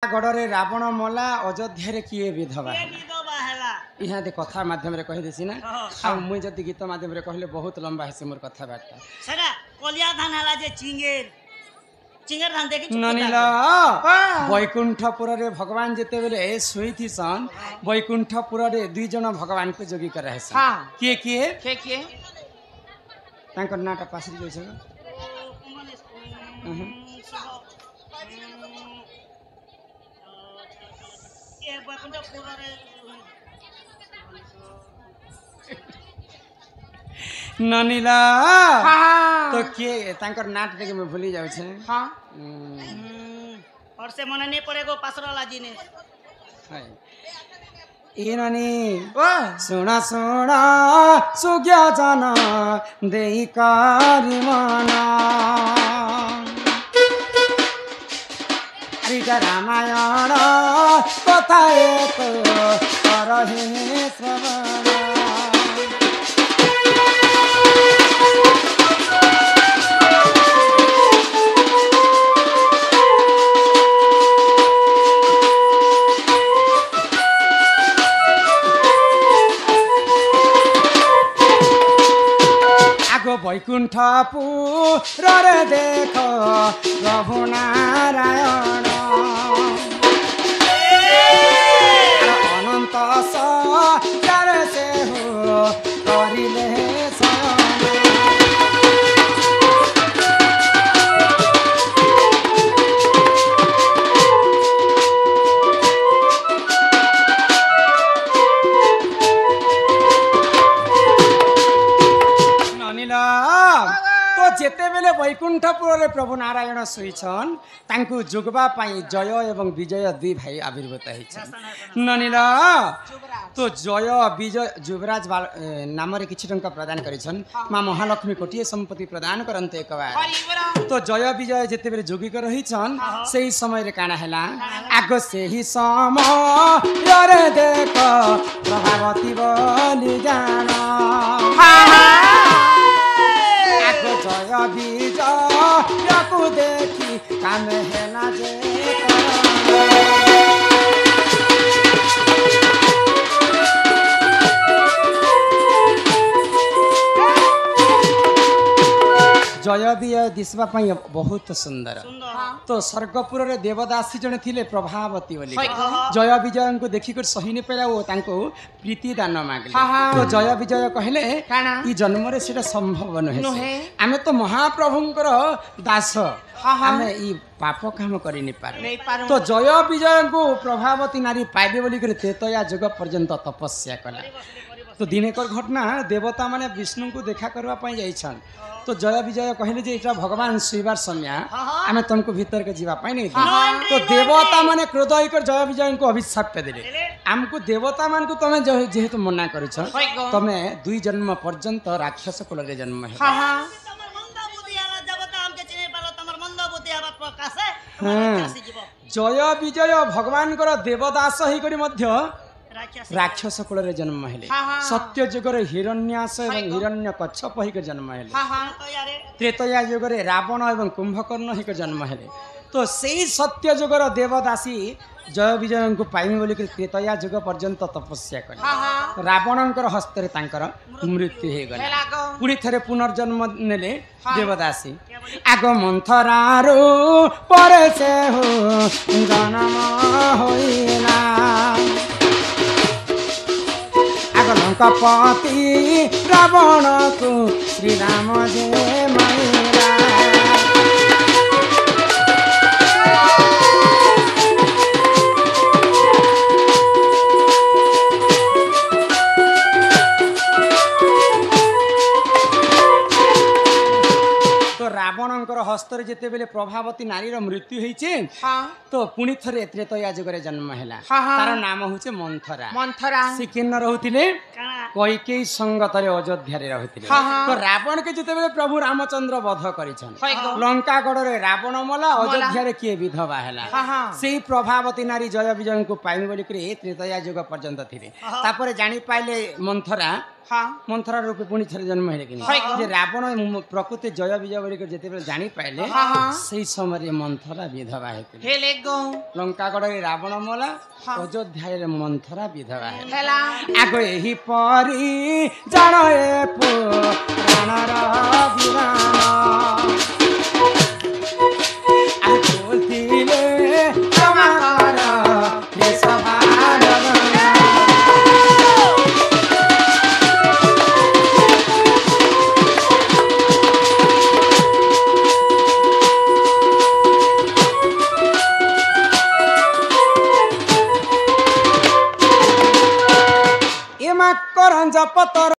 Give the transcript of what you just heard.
गड़े रावण मला अयोध्या किए विधवा यहाँ दे कथा माध्यम रे कहि देसी ना आ मुई जति गीत माध्यम रे कहले बहुत लंबा है मोर कथा बार्ता सरा कलिया धान हला जे चिंगेर धान देखि ननिला वैकुंठपुर रे भगवान जेते बेले सोई थी सन वैकुंठपुर रे दुई जन भगवान को जोगी करे है हां के तांकर नाटा पासरी जोइ छ ननिला तो के तांकर नाट देखे मैं भूली जाऊ छे हां और से मन नहीं पड़ेगो पासरला जी ने हाय ए नानी सुना सुना सुग्या जाना देई कारी माना रीता रामायण कथा एक करहि श्रवण वैकुंठपुर रे देख प्रभु नारायण अनंत सारे से हो करिले जेते बेले वैकुंठपुर रे प्रभु नारायण सोईछन तांकु जुगबा पाई जय एवं विजय दुई भाई आविर्भूत होइछन ननिला तो जय विजय युवराज नाम रे किछि टंका प्रदान करिछन मां महालक्ष्मी कोटिए संपत्ति प्रदान करन्ते एक बार तो जय विजय जेते बेले जोगी कर रहिछन सेही समय रे काना हैला आगो सेही समय रे देख प्रभावती बोली जाना जय विजय को देखी काम है ना जे जय विजय दिसबा पई बहुत सुंदर तो स्वर्गपुर रे देवदासी जने थिले प्रभावती बोली जय विजय को देखि कर सही ने पेला वो तांको प्रीति दान मागले तो जय विजय कहले ई जन्म रे सेटा संभव नहे आमे तो महाप्रभुंकर दास आमे ई पाप काम करि नि पार तो जय विजय को प्रभावती नारी पाइबे बोली कर तेतया जुग पर्यंत तपस्या कला तो दिनेकर घटना देवता माने विष्णु को देखा करवा पई जाइछन तो जय विजय कहले जे एटा भगवान शिवार समय आमे तुमको भीतर के जीवा पाई नहीं तो देवता माने क्रोध होकर जय विजय को अभिशाप पे देले हमको देवता मान को तमे जेहेतु मना करिछ तमे दुई जन्म पर्यंत राक्षस कुल रे जन्म है जय विजय भगवान कर देवदास ही करी मध्य राक्षस कुल रे जन्म हेले सत्य युग रे हिरण्यास एवं हिरण्य कच्छप ही के जन्म हेले त्रेतया युग रे रावण एवं कुंभकर्ण ही के जन्म हेले तो सेही सत्य युग रे देवदासी जय विजय को पाइमी बोली त्रेतया युग पर्यंत तपस्या कले रावणंकर हस्त रे तांकर मृत्यु हे गला पुणी थरे पुनर्जन्म नेले देवदासी आग मंथरारो परे से हो जन्म होइला लंकापति रावण को श्री राम जे मायरा रावणंकर हस्तर जेते बेले प्रभावती नारी रो मृत्यु होइछे तो पुणी थरे त्रेतया जुग रे जन्म हैला तार नाम होचे मंथरा से केन रहउतिले कैकेयी संगत रे अयोध्या रे रहउतिले तो रावण के जेते बेले प्रभु रामचंद्र वध करिछन लंका गड़ रे रावण मला अयोध्या रे किए विधवा हैला सेही प्रभावती नारी जय विजय को पाइमी बोली करे त्रेतया युग पर्यंत थिले तापर जानि पाइले मंथरा मंथरा रूपे पुणी थरे जन्म हेले कि जे रावण प्रकृति जय विजय बोली जेते बेले जानि पाइले पाइले हाँ। सेई समय मंथरा विधवा हेतु हेले गो लंकागढ़ रावण मला अयोध्या मंथरा विधवा हेले हेला आगो एही परी जान ए पुराणर विरान आ बोलतिले क्षमा कर वृषभानन एमा करंज पतर